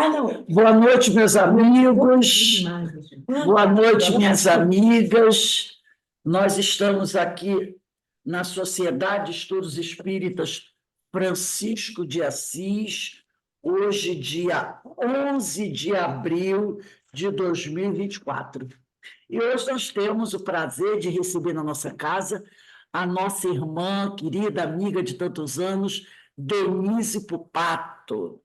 Ah, não. Boa noite, meus amigos. Boa noite, minhas amigas. Nós estamos aqui na Sociedade de Estudos Espíritas Francisco de Assis, hoje, dia 11 de abril de 2024. E hoje nós temos o prazer de receber na nossa casa a nossa irmã, querida amiga de tantos anos, Denise Pupato.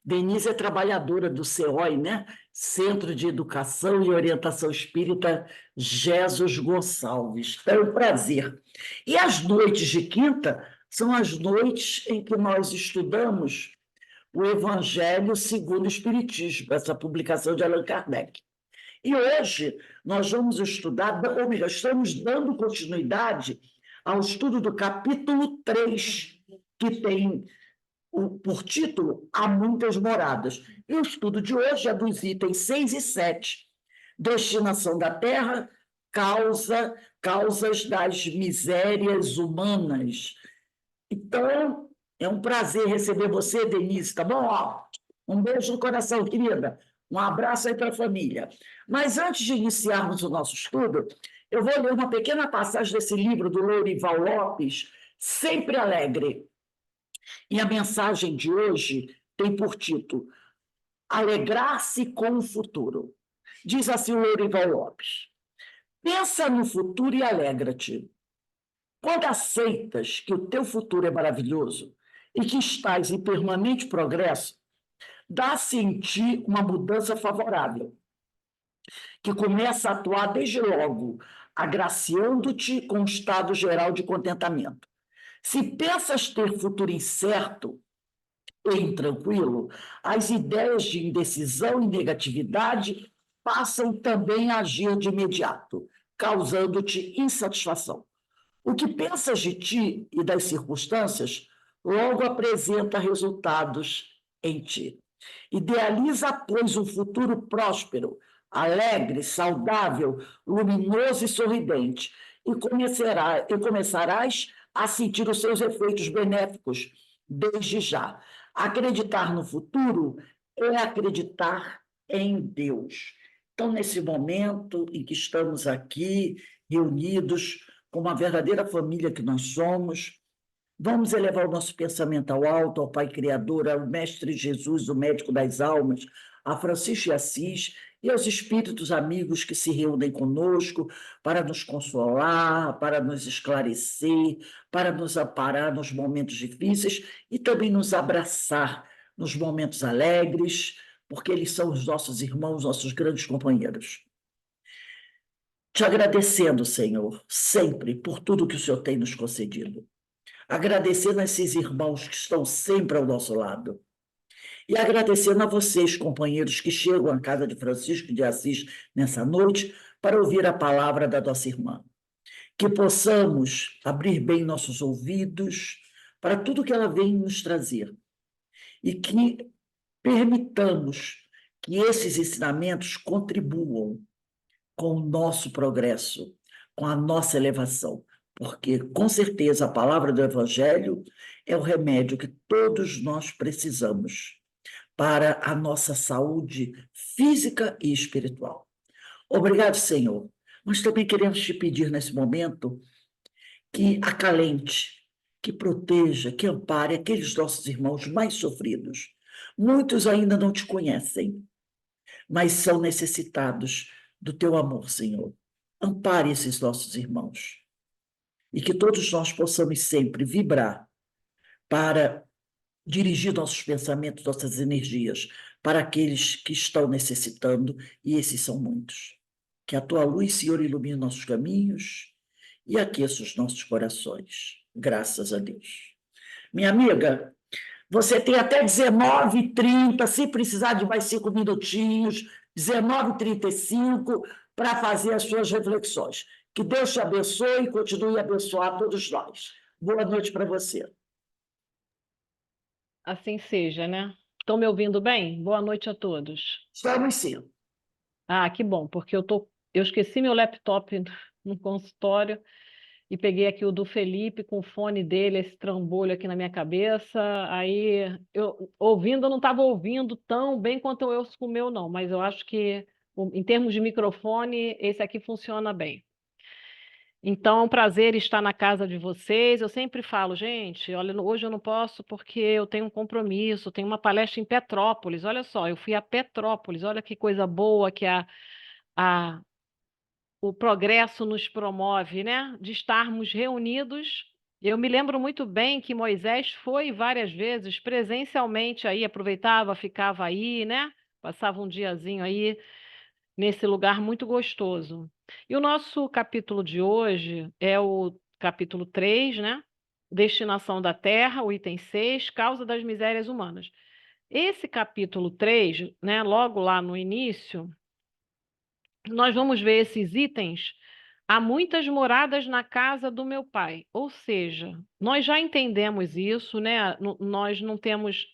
Denise é trabalhadora do CEOI, né? Centro de Educação e Orientação Espírita Jesus Gonçalves. É um prazer. E as noites de quinta são as noites em que nós estudamos o Evangelho segundo o Espiritismo, essa publicação de Allan Kardec. E hoje nós vamos estudar, ou melhor, estamos dando continuidade ao estudo do capítulo 3, que tem por título Há Muitas Moradas. E o estudo de hoje é dos itens 6 e 7. Destinação da Terra, causas das misérias humanas. Então, é um prazer receber você, Denise, tá bom? Ó, um beijo no coração, querida. Um abraço aí para a família. Mas antes de iniciarmos o nosso estudo, eu vou ler uma pequena passagem desse livro do Lourival Lopes, Sempre Alegre. E a mensagem de hoje tem por título Alegrar-se com o futuro. Diz assim o Lourival Lopes: pensa no futuro e alegra-te. Quando aceitas que o teu futuro é maravilhoso e que estás em permanente progresso, dá-se em ti uma mudança favorável, que começa a atuar desde logo, agraciando-te com um estado geral de contentamento. Se pensas ter futuro incerto, intranquilo, as ideias de indecisão e negatividade passam também a agir de imediato, causando-te insatisfação. O que pensas de ti e das circunstâncias logo apresenta resultados em ti. Idealiza, pois, um futuro próspero, alegre, saudável, luminoso e sorridente, e começarás a sentir os seus efeitos benéficos desde já. Acreditar no futuro é acreditar em Deus. Então, nesse momento em que estamos aqui reunidos, como a verdadeira família que nós somos, vamos elevar o nosso pensamento ao alto, ao Pai Criador, ao Mestre Jesus, o médico das almas, a Francisco de Assis e aos espíritos amigos que se reúnem conosco para nos consolar, para nos esclarecer, para nos amparar nos momentos difíceis e também nos abraçar nos momentos alegres, porque eles são os nossos irmãos, nossos grandes companheiros. Te agradecendo, Senhor, sempre por tudo que o Senhor tem nos concedido. Agradecendo a esses irmãos que estão sempre ao nosso lado. E agradecendo a vocês, companheiros, que chegam à casa de Francisco de Assis nessa noite para ouvir a palavra da nossa irmã. Que possamos abrir bem nossos ouvidos para tudo que ela vem nos trazer. E que permitamos que esses ensinamentos contribuam com o nosso progresso, com a nossa elevação, porque, com certeza, a palavra do Evangelho é o remédio que todos nós precisamos para a nossa saúde física e espiritual. Obrigado, Senhor. Mas também queremos te pedir nesse momento que acalente, que proteja, que ampare aqueles nossos irmãos mais sofridos. Muitos ainda não te conhecem, mas são necessitados do teu amor, Senhor. Ampare esses nossos irmãos e que todos nós possamos sempre vibrar para dirigir nossos pensamentos, nossas energias para aqueles que estão necessitando, e esses são muitos. Que a tua luz, Senhor, ilumine nossos caminhos e aqueça os nossos corações. Graças a Deus. Minha amiga, você tem até 19h30, se precisar de mais 5 minutinhos, 19h35, para fazer as suas reflexões. Que Deus te abençoe e continue a abençoar todos nós. Boa noite para você. Assim seja, né? Estão me ouvindo bem? Boa noite a todos. Estamos sim. Ah, que bom, porque eu esqueci meu laptop no consultório e peguei aqui o do Felipe com o fone dele, esse trambolho aqui na minha cabeça. Aí, eu ouvindo, eu não estava ouvindo tão bem quanto eu ouço com o meu, não, mas eu acho que, em termos de microfone, esse aqui funciona bem. Então, é um prazer estar na casa de vocês. Eu sempre falo, gente, olha, hoje eu não posso porque eu tenho um compromisso, tenho uma palestra em Petrópolis. Olha só, eu fui a Petrópolis, olha que coisa boa que a, o progresso nos promove, né? De estarmos reunidos. Eu me lembro muito bem que Moisés foi várias vezes presencialmente aí, aproveitava, ficava aí, né? Passava um diazinho aí nesse lugar muito gostoso. E o nosso capítulo de hoje é o capítulo 3, né? Destinação da Terra, o item 6, causa das misérias humanas. Esse capítulo 3, né, logo lá no início, nós vamos ver esses itens. Há muitas moradas na casa do meu pai. Ou seja, nós já entendemos isso, né? Nós não temos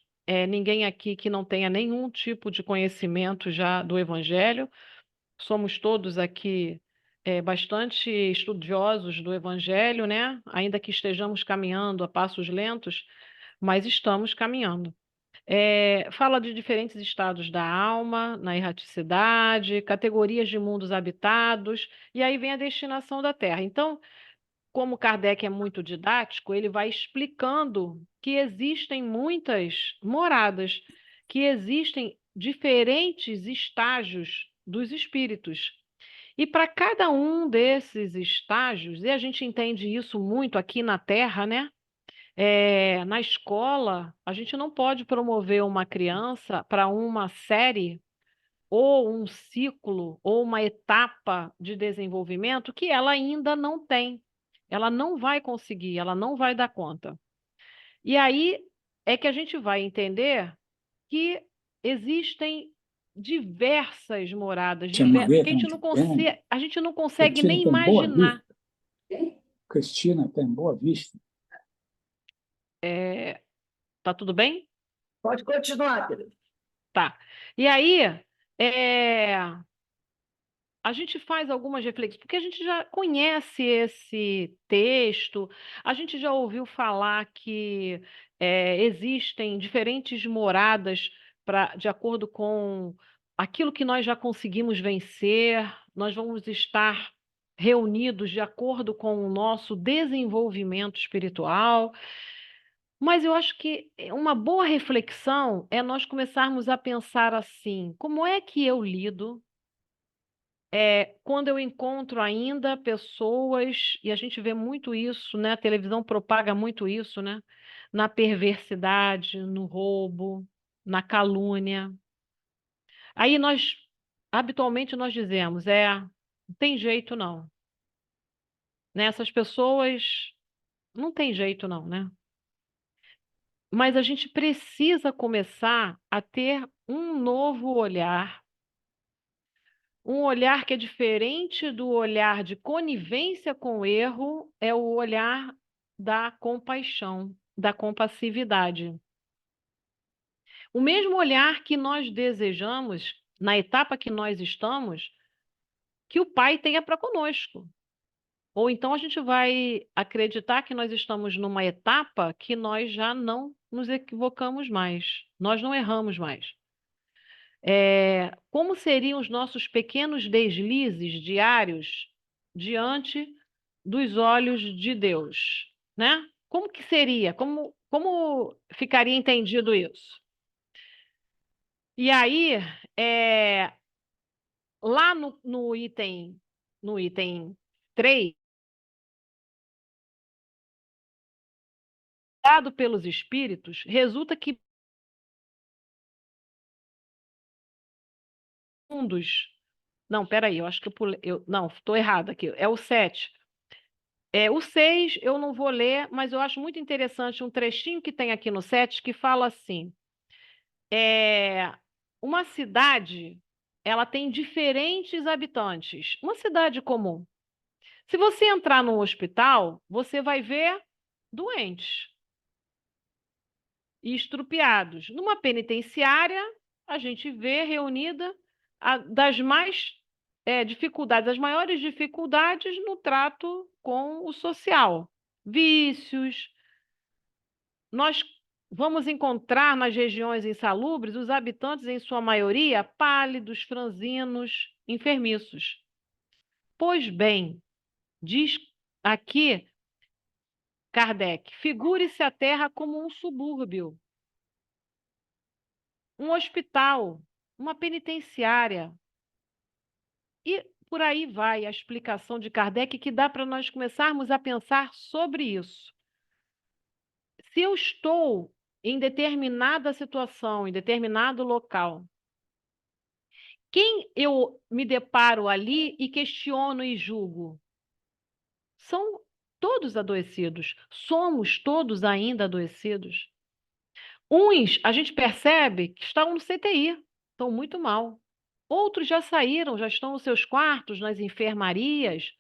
ninguém aqui que não tenha nenhum tipo de conhecimento já do Evangelho. Somos todos aqui bastante estudiosos do Evangelho, né? Ainda que estejamos caminhando a passos lentos, mas estamos caminhando. Fala de diferentes estados da alma, na erraticidade, categorias de mundos habitados, e aí vem a destinação da Terra. Então, como Kardec é muito didático, ele vai explicando que existem muitas moradas, que existem diferentes estágios dos espíritos. E para cada um desses estágios, e a gente entende isso muito aqui na Terra, né? Na escola, a gente não pode promover uma criança para uma série ou um ciclo ou uma etapa de desenvolvimento que ela ainda não tem. Ela não vai conseguir, ela não vai dar conta. E aí é que a gente vai entender que existem diversas moradas, Tinha a ver porque também. a gente não consegue Cristina nem tem Boa imaginar. Vista. Cristina tem Boa Vista. Tá tudo bem? Pode continuar, querido. Tá. E aí, é, a gente faz algumas reflexões, porque a gente já conhece esse texto, a gente já ouviu falar que existem diferentes moradas de acordo com aquilo que nós já conseguimos vencer, nós vamos estar reunidos de acordo com o nosso desenvolvimento espiritual. Mas eu acho que uma boa reflexão é nós começarmos a pensar assim: como é que eu lido quando eu encontro ainda pessoas, e a gente vê muito isso, né? A televisão propaga muito isso, né? Na perversidade, no roubo, na calúnia. Aí nós, habitualmente, nós dizemos, não tem jeito não. Né? Essas pessoas não tem jeito não, né? Mas a gente precisa começar a ter um novo olhar, um olhar que é diferente do olhar de conivência com o erro, é o olhar da compaixão, da compassividade. O mesmo olhar que nós desejamos, na etapa que nós estamos, que o Pai tenha para conosco. Ou então a gente vai acreditar que nós estamos numa etapa que nós já não nos equivocamos mais, nós não erramos mais. Como seriam os nossos pequenos deslizes diários diante dos olhos de Deus, né? Como que seria? Como ficaria entendido isso? E aí, lá no item 3, dado pelos espíritos, resulta que mundos. Não, peraí, eu acho que eu pulei. Não, estou errado aqui. É o 7. O 6 eu não vou ler, mas eu acho muito interessante um trechinho que tem aqui no 7 que fala assim: uma cidade ela tem diferentes habitantes. Uma cidade comum. Se você entrar num hospital, você vai ver doentes e estrupiados. Numa penitenciária, a gente vê reunida das mais dificuldades, as maiores dificuldades no trato com o social. Vícios. Nós vamos encontrar nas regiões insalubres os habitantes, em sua maioria, pálidos, franzinos, enfermiços. Pois bem, diz aqui Kardec, figure-se a Terra como um subúrbio, um hospital, uma penitenciária. E por aí vai a explicação de Kardec que dá para nós começarmos a pensar sobre isso. Se eu estou em determinada situação, em determinado local, quem eu me deparo ali e questiono e julgo? São todos adoecidos. Somos todos ainda adoecidos. Uns, a gente percebe que estão no CTI, estão muito mal. Outros já saíram, já estão nos seus quartos, nas enfermarias.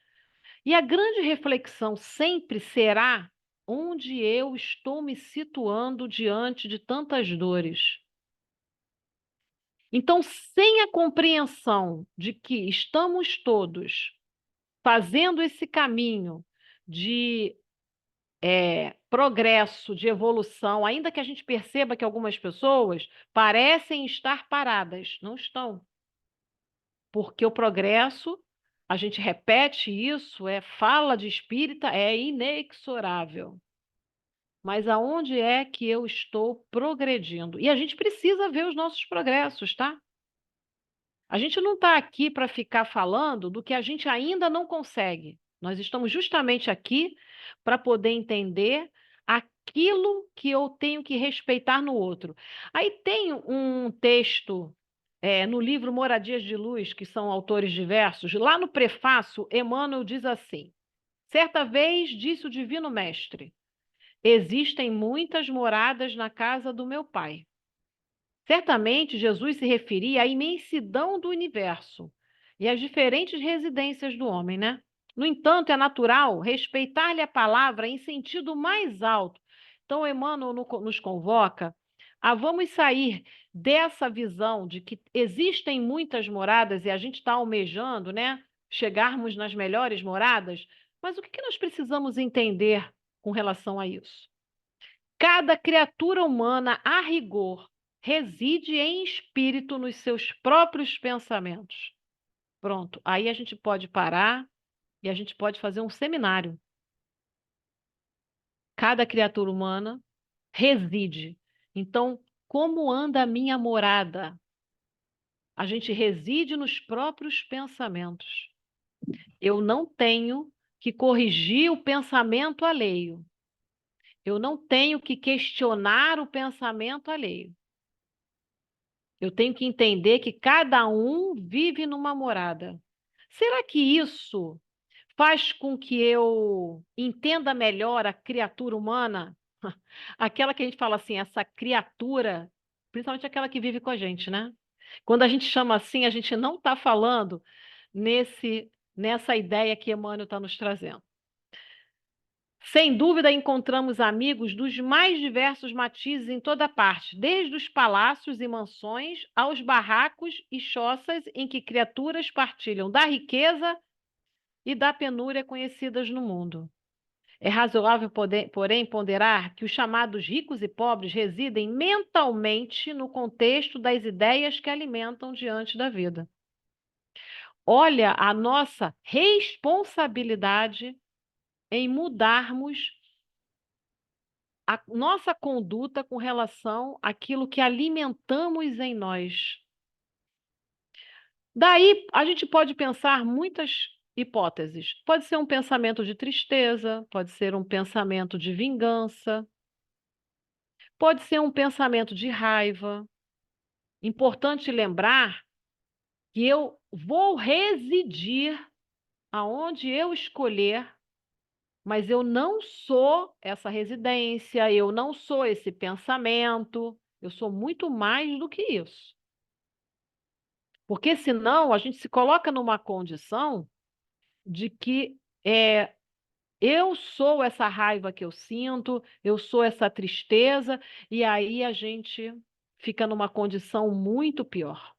E a grande reflexão sempre será onde eu estou me situando diante de tantas dores. Então, sem a compreensão de que estamos todos fazendo esse caminho de progresso, de evolução, ainda que a gente perceba que algumas pessoas parecem estar paradas, não estão. Porque o progresso, a gente repete isso, fala de espírita, é inexorável. Mas aonde é que eu estou progredindo? E a gente precisa ver os nossos progressos, tá? A gente não está aqui para ficar falando do que a gente ainda não consegue. Nós estamos justamente aqui para poder entender aquilo que eu tenho que respeitar no outro. Aí tem um texto no livro Moradias de Luz, que são autores diversos. Lá no prefácio, Emmanuel diz assim: certa vez disse o Divino Mestre: existem muitas moradas na casa do meu Pai. Certamente, Jesus se referia à imensidão do universo e às diferentes residências do homem, né? No entanto, é natural respeitar-lhe a palavra em sentido mais alto. Então, Emmanuel nos convoca a vamos sair dessa visão de que existem muitas moradas e a gente está almejando, né? Chegarmos nas melhores moradas. Mas o que nós precisamos entender com relação a isso? Cada criatura humana, a rigor, reside em espírito nos seus próprios pensamentos. Pronto, aí a gente pode parar e a gente pode fazer um seminário. Cada criatura humana reside. Então, como anda a minha morada? A gente reside nos próprios pensamentos. Eu não tenho que corrigir o pensamento alheio. Eu não tenho que questionar o pensamento alheio. Eu tenho que entender que cada um vive numa morada. Será que isso faz com que eu entenda melhor a criatura humana? Aquela que a gente fala assim, essa criatura, principalmente aquela que vive com a gente, né? Quando a gente chama assim, a gente não está falando nessa ideia que Emmanuel está nos trazendo. Sem dúvida, encontramos amigos dos mais diversos matizes em toda parte, desde os palácios e mansões aos barracos e choças em que criaturas partilham da riqueza e da penúria conhecidas no mundo. É razoável, porém, ponderar que os chamados ricos e pobres residem mentalmente no contexto das ideias que alimentam diante da vida. Olha a nossa responsabilidade em mudarmos a nossa conduta com relação àquilo que alimentamos em nós. Daí, a gente pode pensar muitas hipóteses. Pode ser um pensamento de tristeza, pode ser um pensamento de vingança, pode ser um pensamento de raiva. Importante lembrar que eu vou residir aonde eu escolher, mas eu não sou essa residência, eu não sou esse pensamento, eu sou muito mais do que isso. Porque senão a gente se coloca numa condição de que eu sou essa raiva que eu sinto, eu sou essa tristeza, e aí a gente fica numa condição muito pior.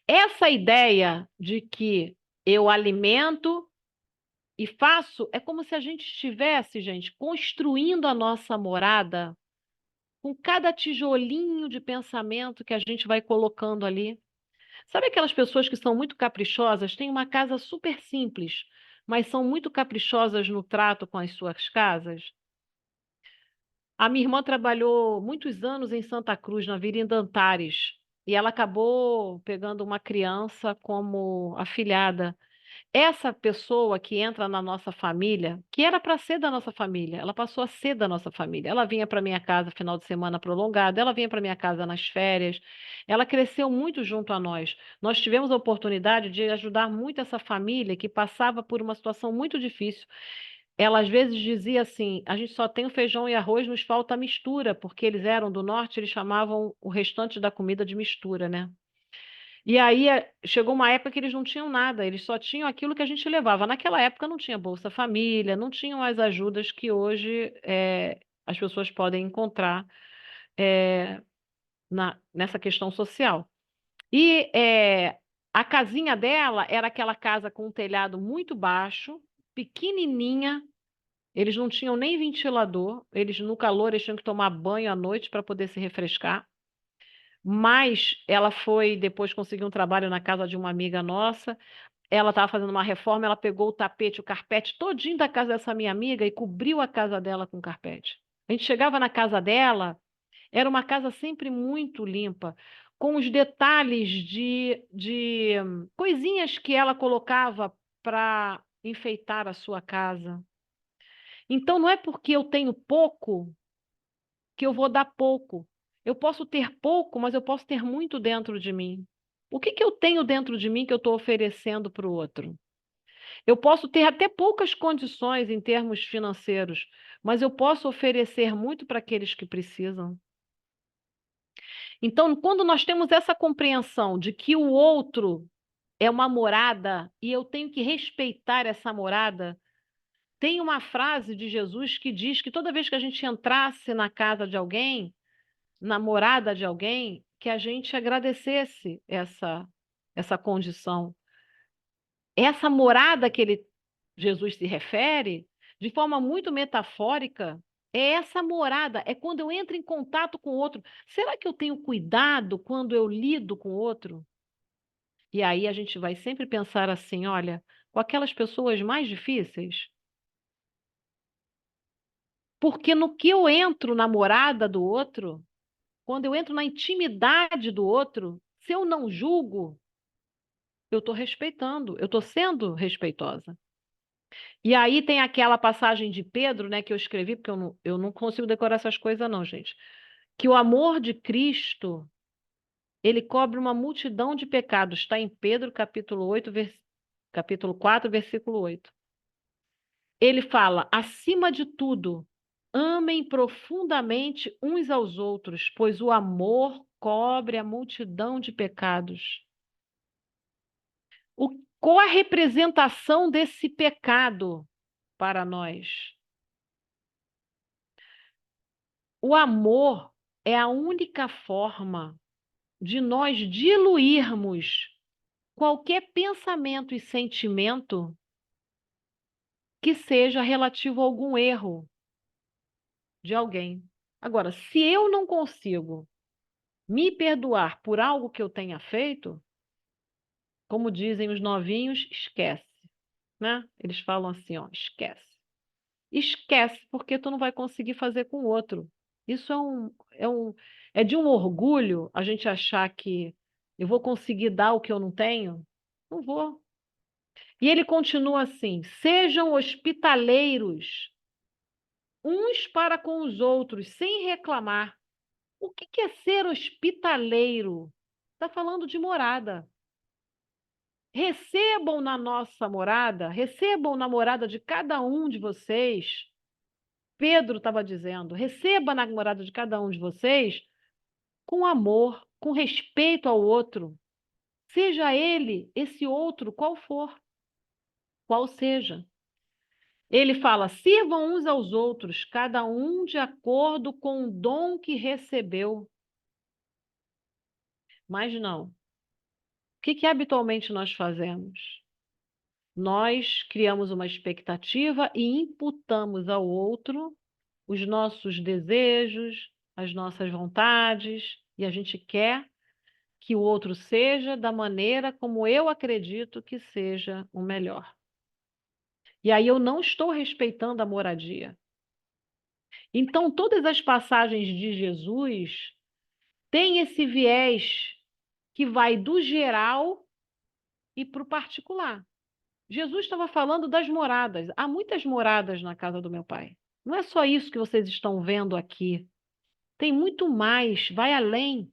Essa ideia de que eu alimento e faço, é como se a gente estivesse, gente, construindo a nossa morada com cada tijolinho de pensamento que a gente vai colocando ali. Sabe aquelas pessoas que são muito caprichosas, têm uma casa super simples, mas são muito caprichosas no trato com as suas casas? A minha irmã trabalhou muitos anos em Santa Cruz, na Vila Antares, e ela acabou pegando uma criança como afilhada. Essa pessoa que entra na nossa família, que era para ser da nossa família, ela passou a ser da nossa família. Ela vinha para minha casa final de semana prolongado, ela vinha para minha casa nas férias. Ela cresceu muito junto a nós. Nós tivemos a oportunidade de ajudar muito essa família que passava por uma situação muito difícil. Ela às vezes dizia assim: a gente só tem o feijão e arroz, nos falta a mistura, porque eles eram do norte, eles chamavam o restante da comida de mistura, né? E aí chegou uma época que eles não tinham nada, eles só tinham aquilo que a gente levava. Naquela época não tinha Bolsa Família, não tinham as ajudas que hoje as pessoas podem encontrar eh, nessa questão social. E a casinha dela era aquela casa com um telhado muito baixo, pequenininha. Eles não tinham nem ventilador, eles no calor eles tinham que tomar banho à noite para poder se refrescar. Mas ela foi depois conseguir um trabalho na casa de uma amiga nossa. Ela estava fazendo uma reforma, ela pegou o tapete, o carpete todinho da casa dessa minha amiga e cobriu a casa dela com carpete. A gente chegava na casa dela, era uma casa sempre muito limpa, com os detalhes de coisinhas que ela colocava para enfeitar a sua casa. Então, não é porque eu tenho pouco que eu vou dar pouco. Eu posso ter pouco, mas eu posso ter muito dentro de mim. O que que eu tenho dentro de mim que eu estou oferecendo para o outro? Eu posso ter até poucas condições em termos financeiros, mas eu posso oferecer muito para aqueles que precisam. Então, quando nós temos essa compreensão de que o outro é uma morada e eu tenho que respeitar essa morada, tem uma frase de Jesus que diz que toda vez que a gente entrasse na casa de alguém, na morada de alguém, que a gente agradecesse essa condição. Essa morada que Jesus se refere, de forma muito metafórica, é essa morada, é quando eu entro em contato com o outro. Será que eu tenho cuidado quando eu lido com o outro? E aí a gente vai sempre pensar assim, olha, com aquelas pessoas mais difíceis, porque no que eu entro na morada do outro, quando eu entro na intimidade do outro, se eu não julgo, eu estou respeitando, eu estou sendo respeitosa. E aí tem aquela passagem de Pedro, né, que eu escrevi, porque eu não consigo decorar essas coisas, não, gente. Que o amor de Cristo, ele cobre uma multidão de pecados. Está em Pedro, capítulo 4, versículo 8. Ele fala: acima de tudo, amem profundamente uns aos outros, pois o amor cobre a multidão de pecados. Qual a representação desse pecado para nós? O amor é a única forma de nós diluirmos qualquer pensamento e sentimento que seja relativo a algum erro de alguém. Agora, se eu não consigo me perdoar por algo que eu tenha feito, como dizem os novinhos, esquece, né? Eles falam assim, ó, esquece. Esquece, porque tu não vai conseguir fazer com o outro. Isso é de um orgulho a gente achar que eu vou conseguir dar o que eu não tenho. Não vou. E ele continua assim: sejam hospitaleiros uns para com os outros, sem reclamar. O que que é ser hospitaleiro? Está falando de morada. Recebam na nossa morada, recebam na morada de cada um de vocês. Pedro estava dizendo: receba na morada de cada um de vocês com amor, com respeito ao outro. Seja ele, esse outro, qual for, qual seja. Ele fala: sirvam uns aos outros, cada um de acordo com o dom que recebeu. Mas não. que habitualmente nós fazemos? Nós criamos uma expectativa e imputamos ao outro os nossos desejos, as nossas vontades, e a gente quer que o outro seja da maneira como eu acredito que seja o melhor. E aí eu não estou respeitando a moradia. Então, todas as passagens de Jesus têm esse viés que vai do geral e para o particular. Jesus estava falando das moradas. Há muitas moradas na casa do meu pai. Não é só isso que vocês estão vendo aqui. Tem muito mais, vai além.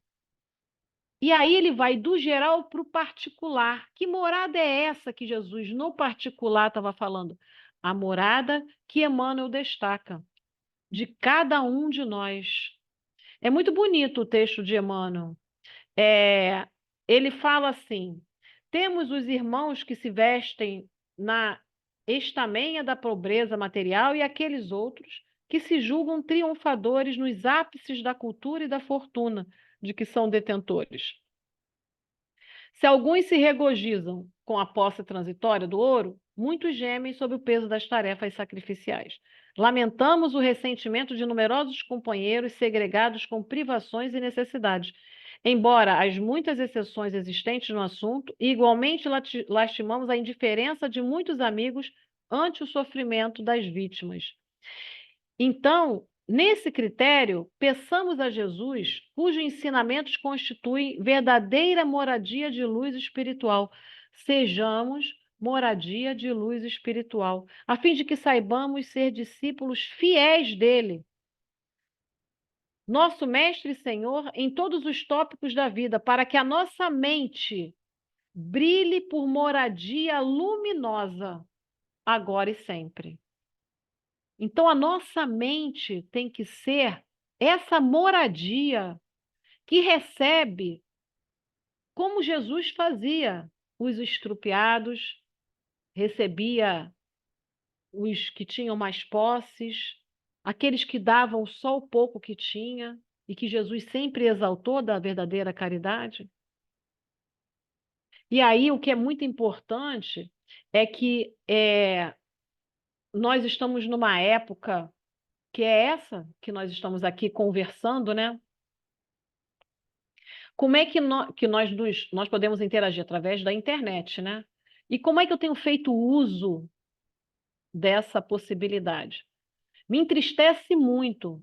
E aí ele vai do geral para o particular. Que morada é essa que Jesus, no particular, estava falando? A morada que Emmanuel destaca, de cada um de nós. É muito bonito o texto de Emmanuel. Ele fala assim: temos os irmãos que se vestem na estamenha da pobreza material e aqueles outros que se julgam triunfadores nos ápices da cultura e da fortuna de que são detentores. Se alguns se regozijam com a posse transitória do ouro, muitos gemem sob o peso das tarefas sacrificiais. Lamentamos o ressentimento de numerosos companheiros segregados com privações e necessidades, embora as muitas exceções existentes no assunto, e igualmente lastimamos a indiferença de muitos amigos ante o sofrimento das vítimas. Então, nesse critério, peçamos a Jesus, cujos ensinamentos constituem verdadeira moradia de luz espiritual. Sejamos moradia de luz espiritual, a fim de que saibamos ser discípulos fiéis dele, nosso Mestre e Senhor, em todos os tópicos da vida, para que a nossa mente brilhe por moradia luminosa, agora e sempre. Então, a nossa mente tem que ser essa moradia que recebe como Jesus fazia. Os estrupiados, recebia os que tinham mais posses, aqueles que davam só o pouco que tinha e que Jesus sempre exaltou da verdadeira caridade. E aí, o que é muito importante é que nós estamos numa época que é essa que nós estamos aqui conversando, né? Como é que nós podemos interagir através da internet, né? E como é que eu tenho feito uso dessa possibilidade? Me entristece muito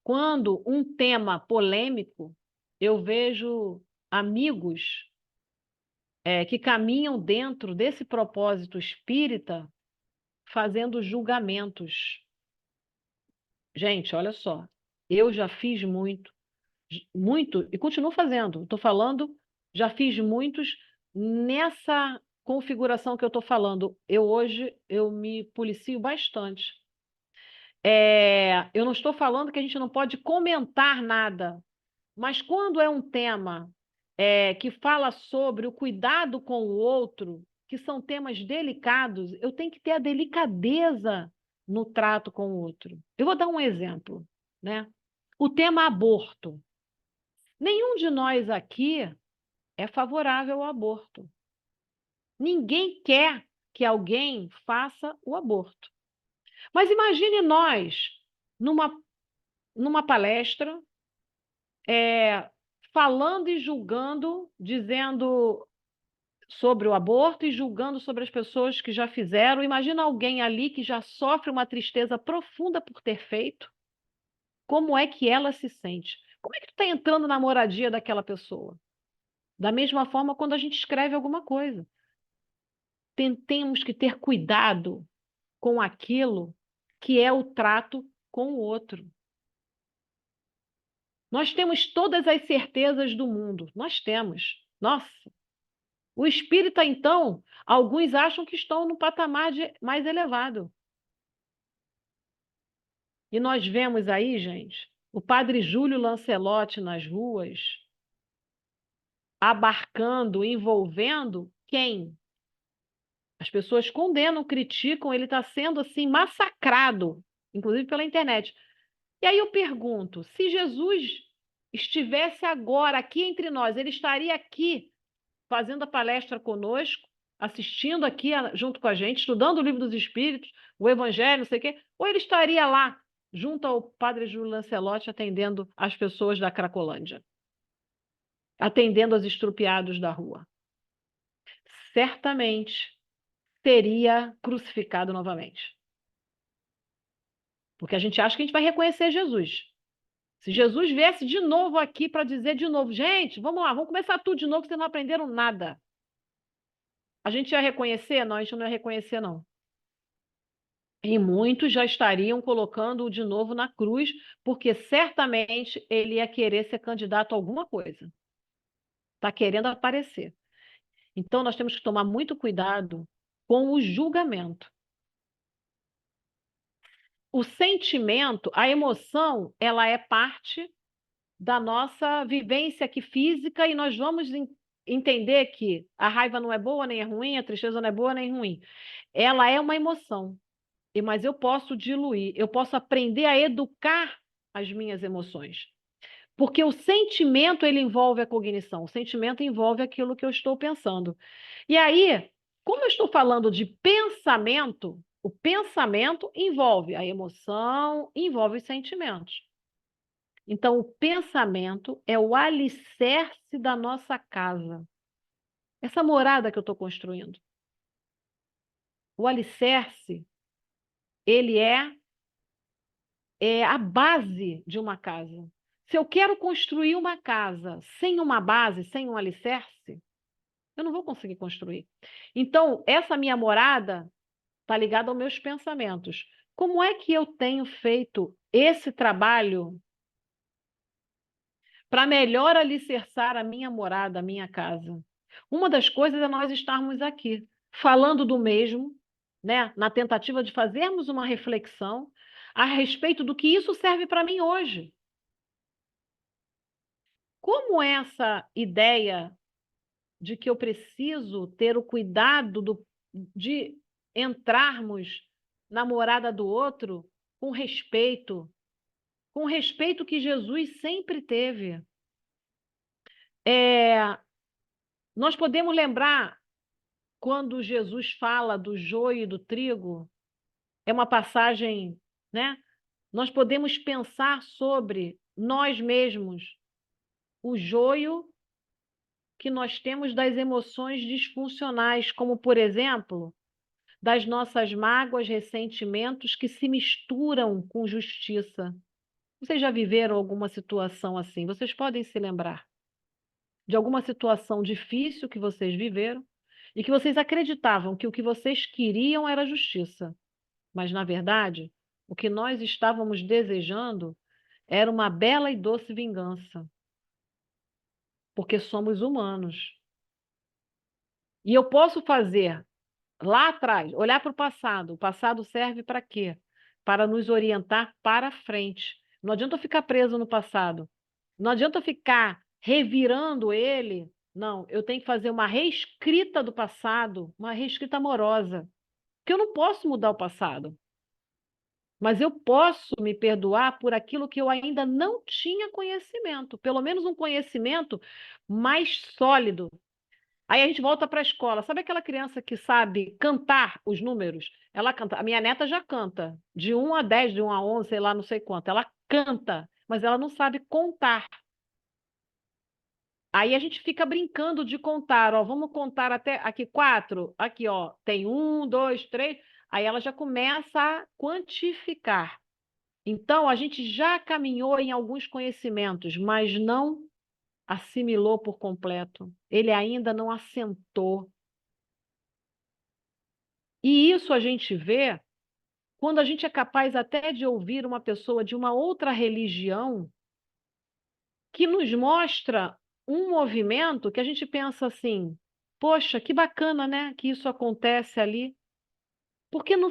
quando um tema polêmico, eu vejo amigos que caminham dentro desse propósito espírita fazendo julgamentos. Gente, olha só, eu já fiz muito, e continuo fazendo. Estou falando, já fiz muitos nessa configuração que eu estou falando. Hoje eu me policio bastante. Eu não estou falando que a gente não pode comentar nada, mas quando é um tema que fala sobre o cuidado com o outro, que são temas delicados, eu tenho que ter a delicadeza no trato com o outro. Eu vou dar um exemplo, né? O tema aborto. Nenhum de nós aqui é favorável ao aborto. Ninguém quer que alguém faça o aborto. Mas imagine nós, numa palestra, falando e julgando, dizendo sobre o aborto e julgando sobre as pessoas que já fizeram. Imagina alguém ali que já sofre uma tristeza profunda por ter feito. Como é que ela se sente? Como é que tu está entrando na moradia daquela pessoa? Da mesma forma, quando a gente escreve alguma coisa. Temos que ter cuidado com aquilo que é o trato com o outro. Nós temos todas as certezas do mundo. Nós temos. Nossa. O espírita, então, alguns acham que estão no patamar mais elevado. E nós vemos aí, gente, o padre Júlio Lancelotti nas ruas, abarcando, envolvendo quem? As pessoas condenam, criticam, ele está sendo assim massacrado, inclusive pela internet. E aí eu pergunto, se Jesus estivesse agora aqui entre nós, ele estaria aqui fazendo a palestra conosco, assistindo aqui junto com a gente, estudando o Livro dos Espíritos, o Evangelho, não sei o quê, ou ele estaria lá, junto ao padre Júlio Lancelotti, atendendo as pessoas da Cracolândia, atendendo os estrupiados da rua. Certamente seria crucificado novamente. Porque a gente acha que a gente vai reconhecer Jesus. Se Jesus viesse de novo aqui para dizer de novo, gente, vamos lá, vamos começar tudo de novo, vocês não aprenderam nada. A gente ia reconhecer? Não, a gente não ia reconhecer, não. E muitos já estariam colocando-o de novo na cruz, porque certamente ele ia querer ser candidato a alguma coisa. Está querendo aparecer. Então, nós temos que tomar muito cuidado com o julgamento. O sentimento, a emoção, ela é parte da nossa vivência aqui física e nós vamos entender que a raiva não é boa nem é ruim, a tristeza não é boa nem ruim. Ela é uma emoção, mas eu posso diluir, eu posso aprender a educar as minhas emoções. Porque o sentimento, ele envolve a cognição, o sentimento envolve aquilo que eu estou pensando. E aí, como eu estou falando de pensamento, o pensamento envolve a emoção, envolve os sentimentos. Então, o pensamento é o alicerce da nossa casa. Essa morada que eu estou construindo. O alicerce, ele é a base de uma casa. Se eu quero construir uma casa sem uma base, sem um alicerce, eu não vou conseguir construir. Então, essa minha morada está ligada aos meus pensamentos. Como é que eu tenho feito esse trabalho para melhor alicerçar a minha morada, a minha casa? Uma das coisas é nós estarmos aqui, falando do mesmo, né, na tentativa de fazermos uma reflexão a respeito do que isso serve para mim hoje. Como essa ideia de que eu preciso ter o cuidado de entrarmos na morada do outro com respeito que Jesus sempre teve. Nós podemos lembrar quando Jesus fala do joio e do trigo, é uma passagem, né? Nós podemos pensar sobre nós mesmos, o joio que nós temos das emoções disfuncionais, como, por exemplo, das nossas mágoas, ressentimentos que se misturam com justiça. Vocês já viveram alguma situação assim? Vocês podem se lembrar de alguma situação difícil que vocês viveram e que vocês acreditavam que o que vocês queriam era justiça. Mas, na verdade, o que nós estávamos desejando era uma bela e doce vingança. Porque somos humanos. E eu posso fazer lá atrás, olhar para o passado. O passado serve para quê? Para nos orientar para frente. Não adianta eu ficar preso no passado. Não adianta eu ficar revirando ele. Não, eu tenho que fazer uma reescrita do passado, uma reescrita amorosa. Porque eu não posso mudar o passado. Mas eu posso me perdoar por aquilo que eu ainda não tinha conhecimento. Pelo menos um conhecimento mais sólido. Aí a gente volta para a escola. Sabe aquela criança que sabe cantar os números? Ela canta. A minha neta já canta. De 1 a 10, de 1 a 11, sei lá, não sei quanto. Ela canta, mas ela não sabe contar. Aí a gente fica brincando de contar. Ó, vamos contar até aqui 4. Aqui, ó, tem 1, 2, 3. Aí ela já começa a quantificar. Então, a gente já caminhou em alguns conhecimentos, mas não assimilou por completo. Ele ainda não assentou. E isso a gente vê quando a gente é capaz até de ouvir uma pessoa de uma outra religião que nos mostra um movimento que a gente pensa assim, poxa, que bacana, né, que isso acontece ali. Porque no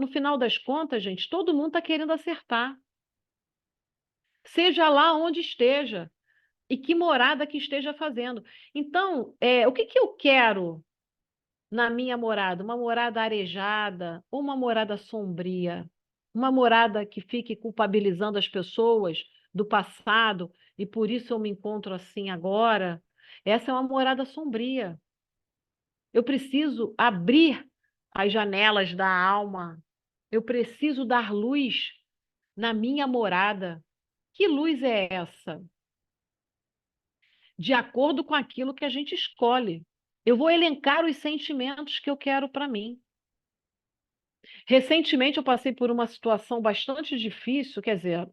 final das contas, gente, todo mundo está querendo acertar. Seja lá onde esteja e que morada que esteja fazendo. Então, o que eu quero na minha morada? Uma morada arejada ou uma morada sombria? Uma morada que fique culpabilizando as pessoas do passado e por isso eu me encontro assim agora? Essa é uma morada sombria. Eu preciso abrir as janelas da alma. Eu preciso dar luz na minha morada. Que luz é essa? De acordo com aquilo que a gente escolhe. Eu vou elencar os sentimentos que eu quero para mim. Recentemente eu passei por uma situação bastante difícil, quer dizer,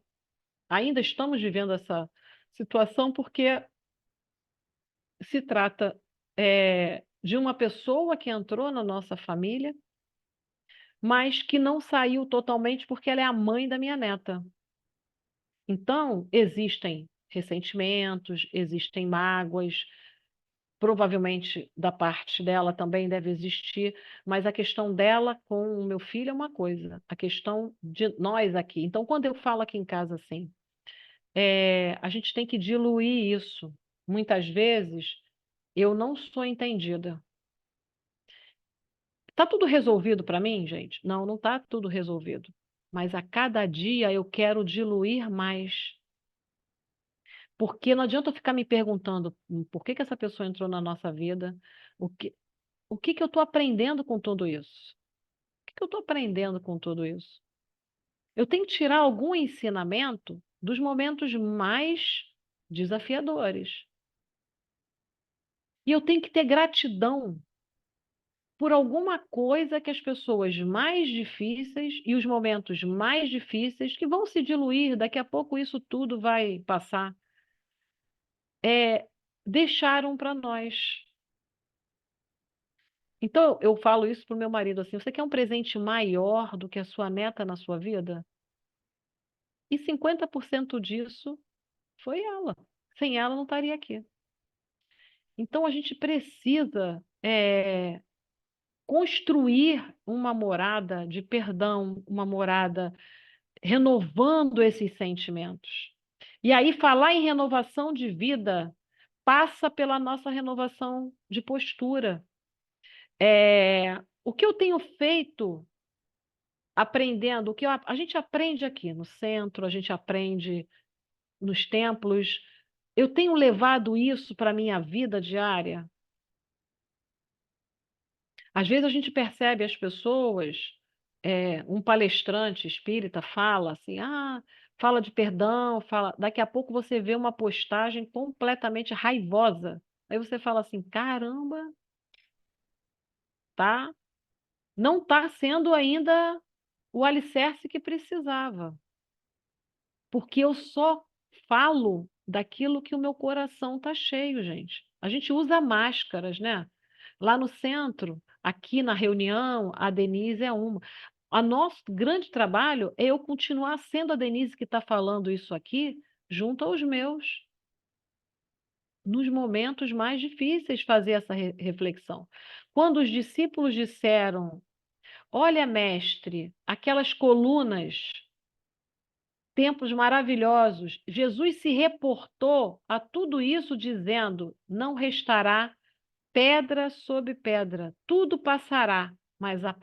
ainda estamos vivendo essa situação porque se trata de uma pessoa que entrou na nossa família, mas que não saiu totalmente porque ela é a mãe da minha neta. Então, existem ressentimentos, existem mágoas, provavelmente da parte dela também deve existir, mas a questão dela com o meu filho é uma coisa, a questão de nós aqui. Então, quando eu falo aqui em casa assim, a gente tem que diluir isso. Muitas vezes eu não sou entendida. Tá tudo resolvido para mim, gente? Não, não tá tudo resolvido. Mas a cada dia eu quero diluir mais. Porque não adianta eu ficar me perguntando por que que essa pessoa entrou na nossa vida, o que que eu estou aprendendo com tudo isso? O que que eu estou aprendendo com tudo isso? Eu tenho que tirar algum ensinamento dos momentos mais desafiadores. E eu tenho que ter gratidão por alguma coisa que as pessoas mais difíceis e os momentos mais difíceis, que vão se diluir, daqui a pouco isso tudo vai passar, deixaram para nós. Então, eu falo isso para o meu marido assim: você quer um presente maior do que a sua neta na sua vida? E 50% disso foi ela. Sem ela, não estaria aqui. Então, a gente precisa construir uma morada de perdão, uma morada renovando esses sentimentos. E aí, falar em renovação de vida passa pela nossa renovação de postura. O que eu tenho feito aprendendo, o que a gente aprende aqui no centro, a gente aprende nos templos, eu tenho levado isso para a minha vida diária. Às vezes a gente percebe as pessoas, um palestrante espírita fala assim, fala de perdão, fala, daqui a pouco você vê uma postagem completamente raivosa. Aí você fala assim, caramba, tá? Não está sendo ainda o alicerce que precisava. Porque eu só falo daquilo que o meu coração está cheio, gente. A gente usa máscaras, né? Lá no centro, aqui na reunião, a Denise é uma. O nosso grande trabalho é eu continuar sendo a Denise que está falando isso aqui, junto aos meus, nos momentos mais difíceis, fazer essa reflexão. Quando os discípulos disseram: olha, mestre, aquelas colunas, templos maravilhosos, Jesus se reportou a tudo isso dizendo: não restará pedra sobre pedra, tudo passará, mas a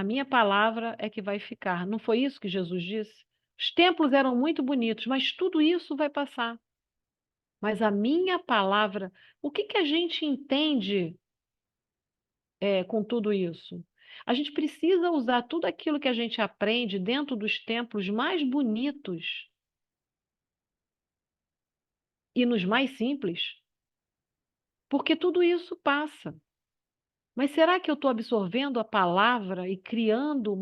minha palavra é que vai ficar. Não foi isso que Jesus disse? Os templos eram muito bonitos, mas tudo isso vai passar. Mas a minha palavra, o que que a gente entende com tudo isso? A gente precisa usar tudo aquilo que a gente aprende dentro dos templos mais bonitos e nos mais simples, porque tudo isso passa. Mas será que eu estou absorvendo a palavra e criando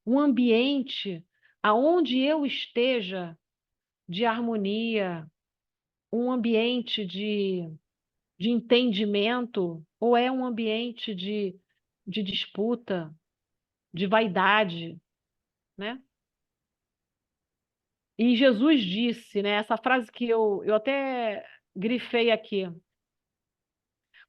um ambiente aonde eu esteja de harmonia, um ambiente de entendimento, ou é um ambiente de disputa, de vaidade, né? E Jesus disse, né, essa frase que eu até grifei aqui,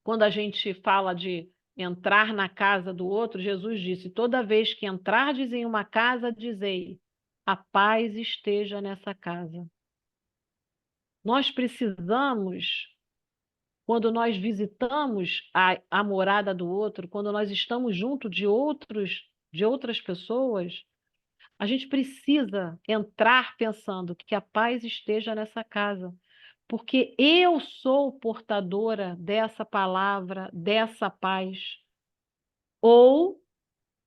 quando a gente fala de entrar na casa do outro, Jesus disse: toda vez que entrardes em uma casa, dizei, a paz esteja nessa casa. Nós precisamos, quando nós visitamos a morada do outro, quando nós estamos junto de outras pessoas, a gente precisa entrar pensando que a paz esteja nessa casa, porque eu sou portadora dessa palavra, dessa paz. Ou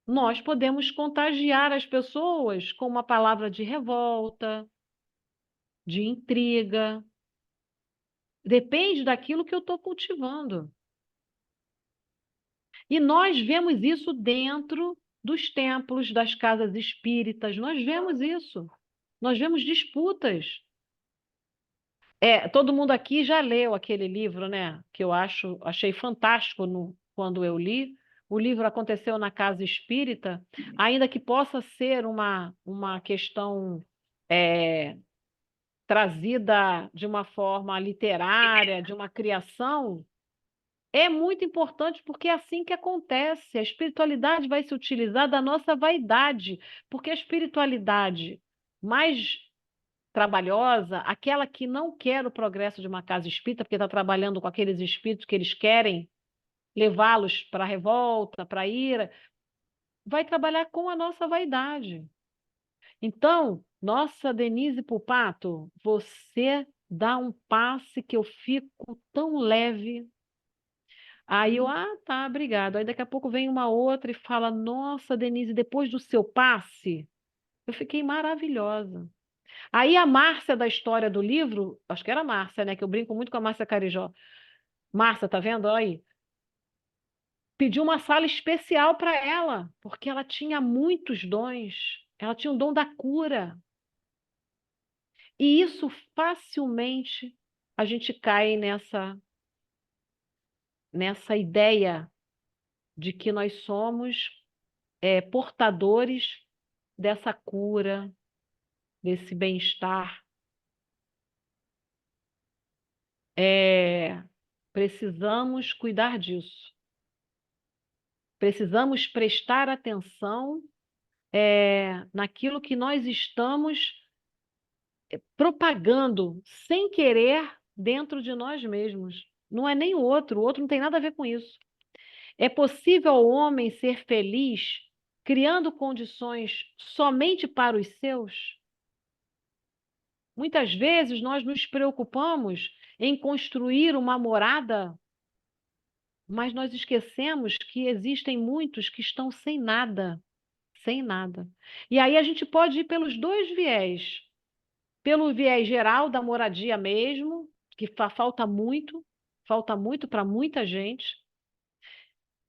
nós podemos contagiar as pessoas com uma palavra de revolta, de intriga. Depende daquilo que eu estou cultivando. E nós vemos isso dentro dos templos, das casas espíritas, nós vemos isso. Nós vemos disputas. Todo mundo aqui já leu aquele livro, né? Que eu achei fantástico quando eu li. O livro aconteceu na casa espírita, ainda que possa ser uma questão trazida de uma forma literária, de uma criação, é muito importante porque é assim que acontece. A espiritualidade vai se utilizar da nossa vaidade, porque a espiritualidade mais trabalhosa, aquela que não quer o progresso de uma casa espírita, porque está trabalhando com aqueles espíritos que eles querem levá-los para a revolta, para a ira, vai trabalhar com a nossa vaidade. Então, nossa Denise Pupato, você dá um passe que eu fico tão leve. Aí eu, tá, obrigado. Aí daqui a pouco vem uma outra e fala, nossa, Denise, depois do seu passe, eu fiquei maravilhosa. Aí a Márcia da história do livro, acho que era a Márcia, né? Que eu brinco muito com a Márcia Carijó. Márcia, tá vendo? Olha aí. Pediu uma sala especial para ela, porque ela tinha muitos dons. Ela tinha o dom da cura. E isso facilmente a gente cai nessa ideia de que nós somos portadores dessa cura, desse bem-estar. Precisamos cuidar disso. Precisamos prestar atenção naquilo que nós estamos propagando sem querer dentro de nós mesmos. Não é nem o outro não tem nada a ver com isso. É possível ao homem ser feliz criando condições somente para os seus? Muitas vezes nós nos preocupamos em construir uma morada, mas nós esquecemos que existem muitos que estão sem nada, sem nada. E aí a gente pode ir pelos dois viés. Pelo viés geral da moradia mesmo, que falta muito para muita gente,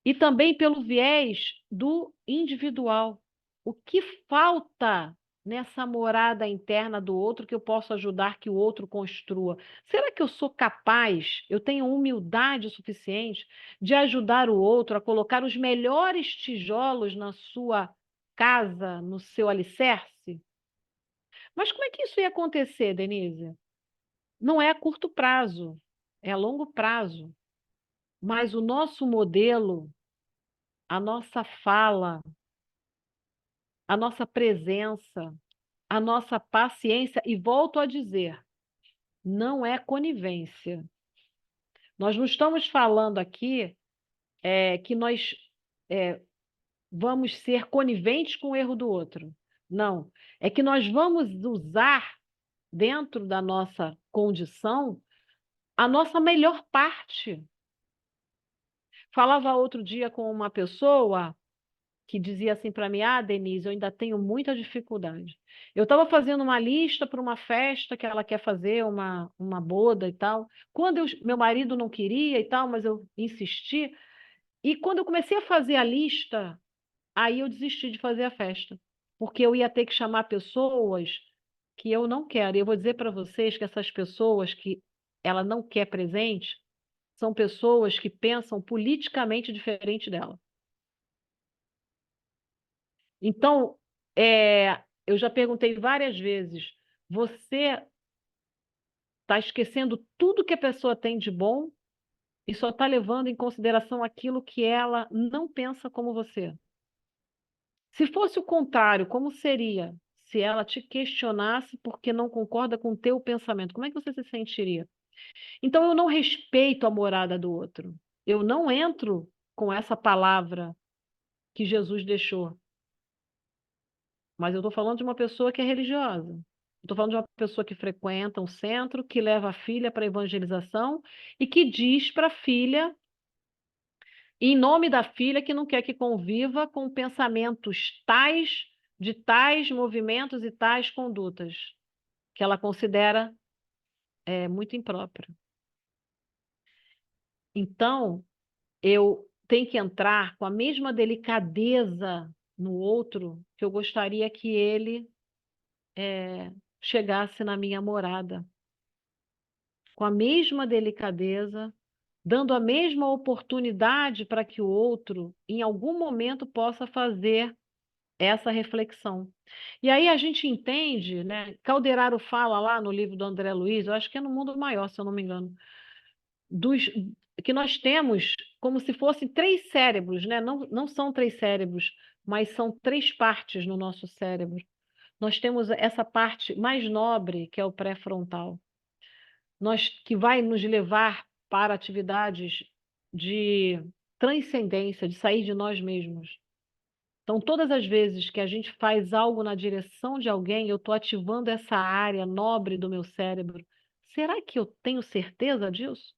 e também pelo viés do individual. O que falta nessa morada interna do outro que eu posso ajudar que o outro construa? Será que eu sou capaz, eu tenho humildade suficiente de ajudar o outro a colocar os melhores tijolos na sua casa, no seu alicerce? Mas como é que isso ia acontecer, Denise? Não é a curto prazo, é a longo prazo. Mas o nosso modelo, a nossa fala, a nossa presença, a nossa paciência, e volto a dizer, não é conivência. Nós não estamos falando aqui que nós vamos ser coniventes com o erro do outro. Não. É que nós vamos usar, dentro da nossa condição, a nossa melhor parte. Falava outro dia com uma pessoa que dizia assim para mim, Denise, eu ainda tenho muita dificuldade. Eu estava fazendo uma lista para uma festa que ela quer fazer, uma boda e tal. Quando meu marido não queria e tal, mas eu insisti. E quando eu comecei a fazer a lista, aí eu desisti de fazer a festa. Porque eu ia ter que chamar pessoas que eu não quero. E eu vou dizer para vocês que essas pessoas que ela não quer presente, são pessoas que pensam politicamente diferente dela. Então, eu já perguntei várias vezes, você está esquecendo tudo que a pessoa tem de bom e só está levando em consideração aquilo que ela não pensa como você? Se fosse o contrário, como seria se ela te questionasse porque não concorda com o teu pensamento? Como é que você se sentiria? Então, eu não respeito a morada do outro. Eu não entro com essa palavra que Jesus deixou. Mas eu estou falando de uma pessoa que é religiosa. Estou falando de uma pessoa que frequenta um centro, que leva a filha para evangelização e que diz para a filha, em nome da filha, que não quer que conviva com pensamentos tais, de tais movimentos e tais condutas, que ela considera muito impróprio. Então, eu tenho que entrar com a mesma delicadeza no outro que eu gostaria que ele chegasse na minha morada. Com a mesma delicadeza, dando a mesma oportunidade para que o outro, em algum momento, possa fazer essa reflexão. E aí a gente entende, né? Calderaro fala lá no livro do André Luiz, eu acho que é no Mundo Maior, se eu não me engano, que nós temos como se fossem três cérebros, né? Não, não são três cérebros, mas são três partes no nosso cérebro. Nós temos essa parte mais nobre, que é o pré-frontal, que vai nos levar para atividades de transcendência, de sair de nós mesmos. Então, todas as vezes que a gente faz algo na direção de alguém, eu estou ativando essa área nobre do meu cérebro. Será que eu tenho certeza disso?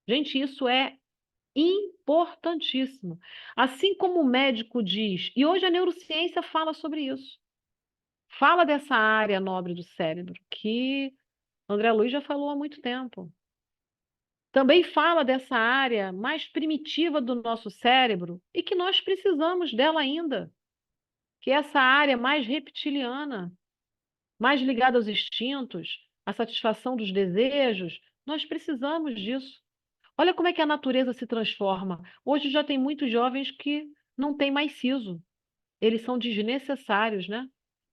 Gente, isso é importantíssimo. Assim como o médico diz, e hoje a neurociência fala sobre isso. Fala dessa área nobre do cérebro, que André Luiz já falou há muito tempo. Também fala dessa área mais primitiva do nosso cérebro e que nós precisamos dela ainda, que é essa área mais reptiliana, mais ligada aos instintos, à satisfação dos desejos. Nós precisamos disso. Olha como é que a natureza se transforma. Hoje já tem muitos jovens que não têm mais siso. Eles são desnecessários, né?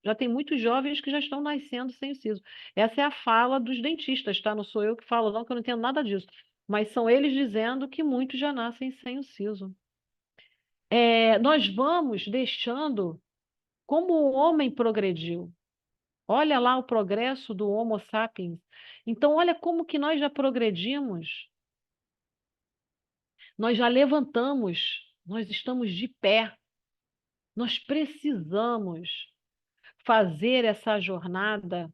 Já tem muitos jovens que já estão nascendo sem o siso. Essa é a fala dos dentistas, tá? Não sou eu que falo, não, que eu não entendo nada disso. Mas são eles dizendo que muitos já nascem sem o siso. Nós vamos deixando como o homem progrediu. Olha lá o progresso do Homo sapiens. Então, olha como que nós já progredimos. Nós já levantamos, nós estamos de pé. Nós precisamos fazer essa jornada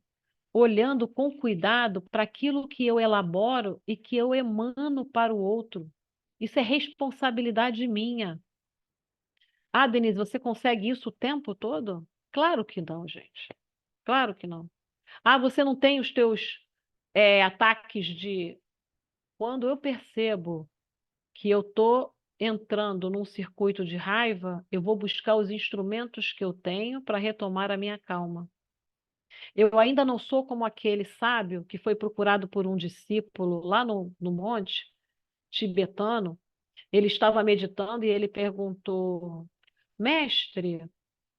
olhando com cuidado para aquilo que eu elaboro e que eu emano para o outro. Isso é responsabilidade minha. Ah, Denise, você consegue isso o tempo todo? Claro que não, gente. Claro que não. Ah, você não tem os teus ataques de... Quando eu percebo que eu estou entrando num circuito de raiva, eu vou buscar os instrumentos que eu tenho para retomar a minha calma. Eu ainda não sou como aquele sábio que foi procurado por um discípulo lá no monte tibetano. Ele estava meditando e ele perguntou: Mestre,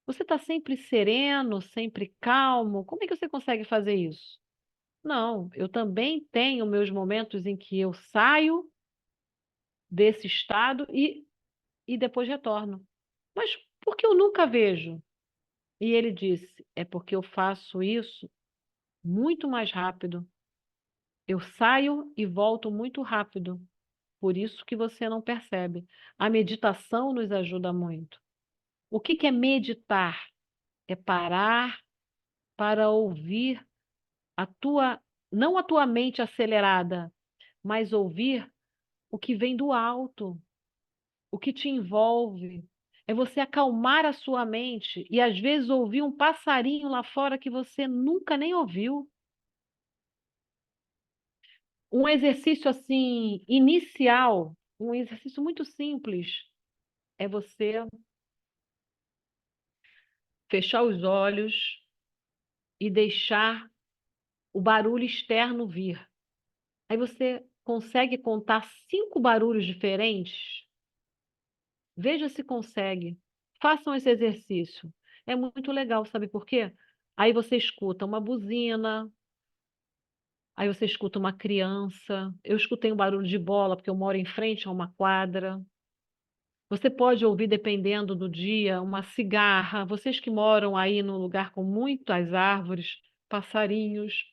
você está sempre sereno, sempre calmo, como é que você consegue fazer isso? Não, eu também tenho meus momentos em que eu saio desse estado e depois retorno. Mas por que eu nunca vejo? E ele disse: é porque eu faço isso muito mais rápido. Eu saio e volto muito rápido. Por isso que você não percebe. A meditação nos ajuda muito. O que que é meditar? É parar para ouvir a tua, não a tua mente acelerada, mas ouvir o que vem do alto, o que te envolve. É você acalmar a sua mente e às vezes ouvir um passarinho lá fora que você nunca nem ouviu. Um exercício assim inicial, um exercício muito simples, é você fechar os olhos e deixar o barulho externo vir. Aí você consegue contar 5 barulhos diferentes. Veja se consegue. Façam esse exercício. É muito legal, sabe por quê? Aí você escuta uma buzina, aí você escuta uma criança. Eu escutei um barulho de bola, porque eu moro em frente a uma quadra. Você pode ouvir, dependendo do dia, uma cigarra. Vocês que moram aí num lugar com muitas árvores, passarinhos.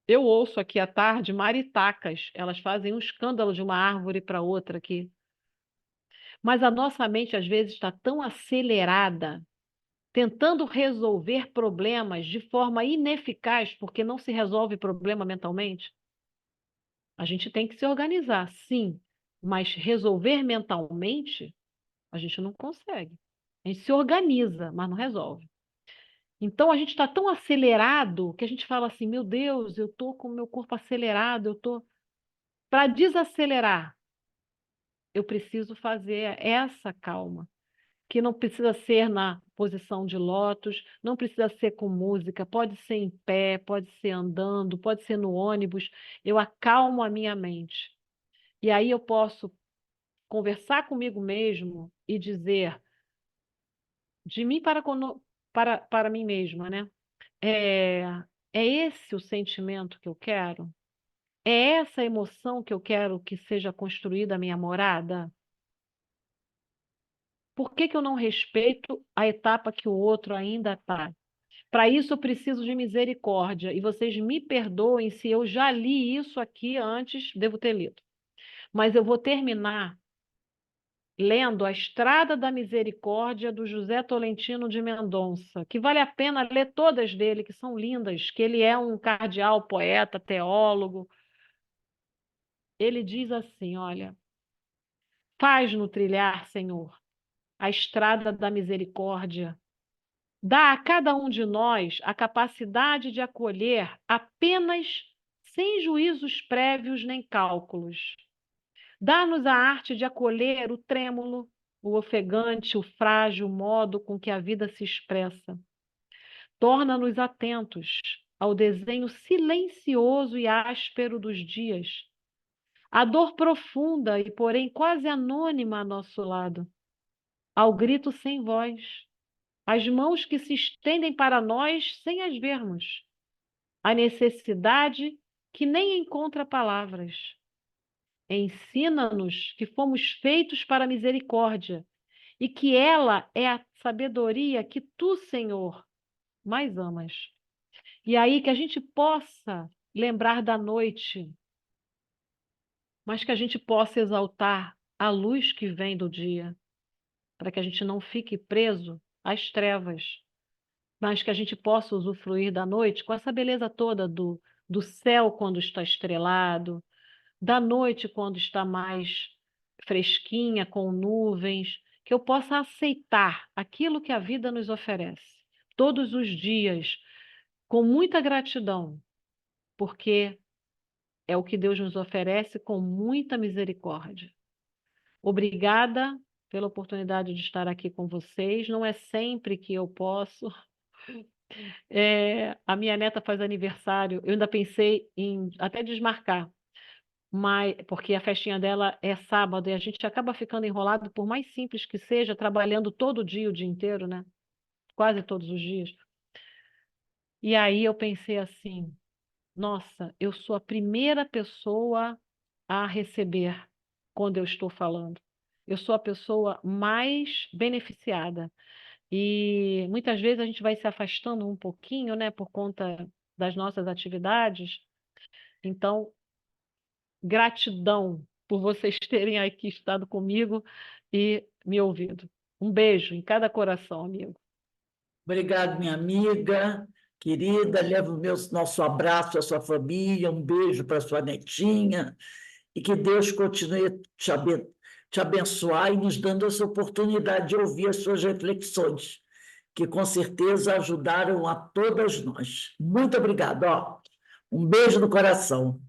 Eu ouço aqui à tarde maritacas. Elas fazem um escândalo de uma árvore para outra aqui. Mas a nossa mente, às vezes, está tão acelerada tentando resolver problemas de forma ineficaz, porque não se resolve problema mentalmente. A gente tem que se organizar, sim, mas resolver mentalmente, a gente não consegue. A gente se organiza, mas não resolve. Então, a gente está tão acelerado que a gente fala assim, meu Deus, eu estou com o meu corpo acelerado, eu estou... Para desacelerar, eu preciso fazer essa calma, que não precisa ser na posição de lótus, não precisa ser com música, pode ser em pé, pode ser andando, pode ser no ônibus. Eu acalmo a minha mente. E aí eu posso conversar comigo mesmo e dizer de mim para mim mesma, né? É, é esse o sentimento que eu quero? É essa emoção que eu quero que seja construída a minha morada? Por que que eu não respeito a etapa que o outro ainda está? Para isso eu preciso de misericórdia. E vocês me perdoem se eu já li isso aqui antes, devo ter lido. Mas eu vou terminar lendo A Estrada da Misericórdia, do José Tolentino de Mendonça, que vale a pena ler todas dele, que são lindas, que ele é um cardeal, poeta, teólogo. Ele diz assim, olha, faz-no trilhar, Senhor, a estrada da misericórdia. Dá a cada um de nós a capacidade de acolher apenas sem juízos prévios nem cálculos. Dá-nos a arte de acolher o trêmulo, o ofegante, o frágil modo com que a vida se expressa. Torna-nos atentos ao desenho silencioso e áspero dos dias, à dor profunda e, porém, quase anônima a nosso lado, ao grito sem voz, às mãos que se estendem para nós sem as vermos, à necessidade que nem encontra palavras. Ensina-nos que fomos feitos para a misericórdia e que ela é a sabedoria que tu, Senhor, mais amas. E aí que a gente possa lembrar da noite, mas que a gente possa exaltar a luz que vem do dia, para que a gente não fique preso às trevas, mas que a gente possa usufruir da noite com essa beleza toda do céu quando está estrelado, da noite quando está mais fresquinha, com nuvens, que eu possa aceitar aquilo que a vida nos oferece, todos os dias, com muita gratidão, porque é o que Deus nos oferece com muita misericórdia. Obrigada pela oportunidade de estar aqui com vocês. Não é sempre que eu posso. A minha neta faz aniversário. Eu ainda pensei em até desmarcar, mas porque a festinha dela é sábado e a gente acaba ficando enrolado, por mais simples que seja, trabalhando todo dia, o dia inteiro, né? Quase todos os dias. E aí eu pensei assim, nossa, eu sou a primeira pessoa a receber quando eu estou falando. Eu sou a pessoa mais beneficiada. E muitas vezes a gente vai se afastando um pouquinho, né, por conta das nossas atividades. Então, gratidão por vocês terem aqui estado comigo e me ouvido. Um beijo em cada coração, amigo. Obrigado, minha amiga querida. Leva o nosso abraço à sua família, um beijo para sua netinha e que Deus continue te abençoar e nos dando essa oportunidade de ouvir as suas reflexões, que com certeza ajudaram a todas nós. Muito obrigada. Ó, um beijo no coração.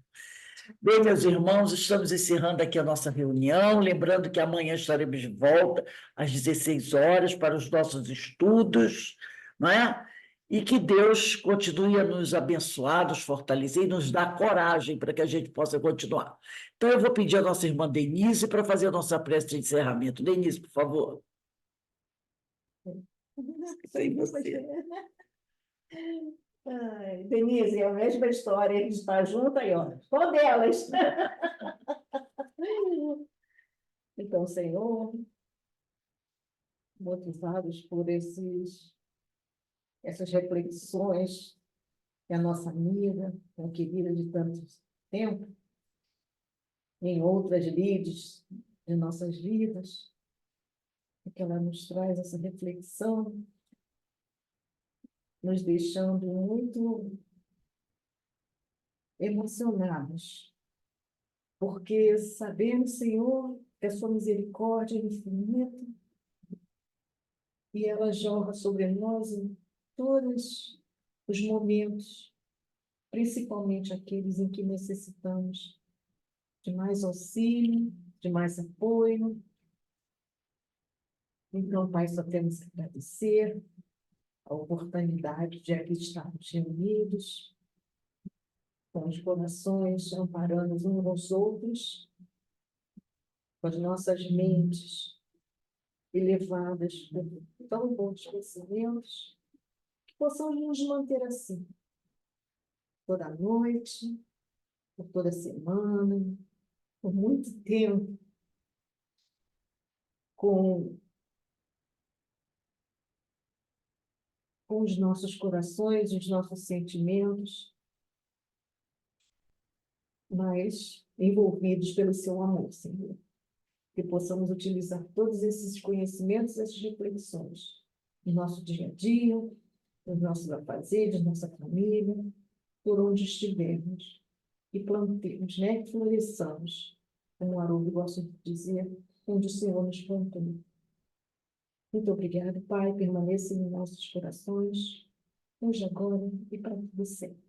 Bem, meus irmãos, estamos encerrando aqui a nossa reunião, lembrando que amanhã estaremos de volta às 16 horas para os nossos estudos, não é? E que Deus continue a nos abençoar, nos fortalecer e nos dar coragem para que a gente possa continuar. Então, eu vou pedir à nossa irmã Denise para fazer a nossa prece de encerramento. Denise, por favor. Sem você. Ai, Denise, é a mesma história, a gente está junto aí, ó. Qual delas? Então, Senhor, motivados por essas reflexões que a nossa amiga, tão querida de tanto tempo, em outras lides de nossas vidas, que ela nos traz essa reflexão nos deixando muito emocionados, porque sabemos, Senhor, que a sua misericórdia é infinita e ela jorra sobre nós em todos os momentos, principalmente aqueles em que necessitamos de mais auxílio, de mais apoio. Então, Pai, só temos que agradecer a oportunidade de aqui estarmos reunidos, com os corações amparando uns aos outros, com as nossas mentes elevadas por tão bons pensamentos, que possamos nos manter assim, toda noite, por toda semana, por muito tempo, com os nossos corações, os nossos sentimentos, mas envolvidos pelo seu amor, Senhor. Que possamos utilizar todos esses conhecimentos, essas reflexões no nosso dia a dia, nos nossos afazeres, nossa família, por onde estivermos, e plantemos, né? Floresçamos, como o Haroldo gosta de dizer, onde o Senhor nos plantou. Muito obrigada, Pai, permaneça em nossos corações, hoje, agora e para todo sempre.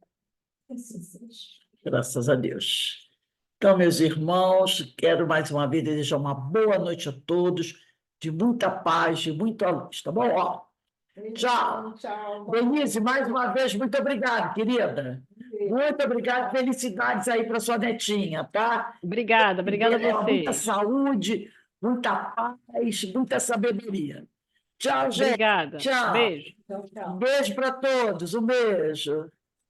Assim seja. Graças a Deus. Então, meus irmãos, quero mais uma vez desejar uma boa noite a todos, de muita paz, de muita luz, tá bom? Ó, tchau. Tchau. Denise, mais uma vez, muito obrigado, querida. Muito obrigado, felicidades aí para sua netinha, tá? Obrigada a Muita vocês. saúde, muita paz, muita sabedoria. Tchau, gente. Obrigada. Tchau. Beijo. Tchau, tchau. Beijo para todos, um beijo.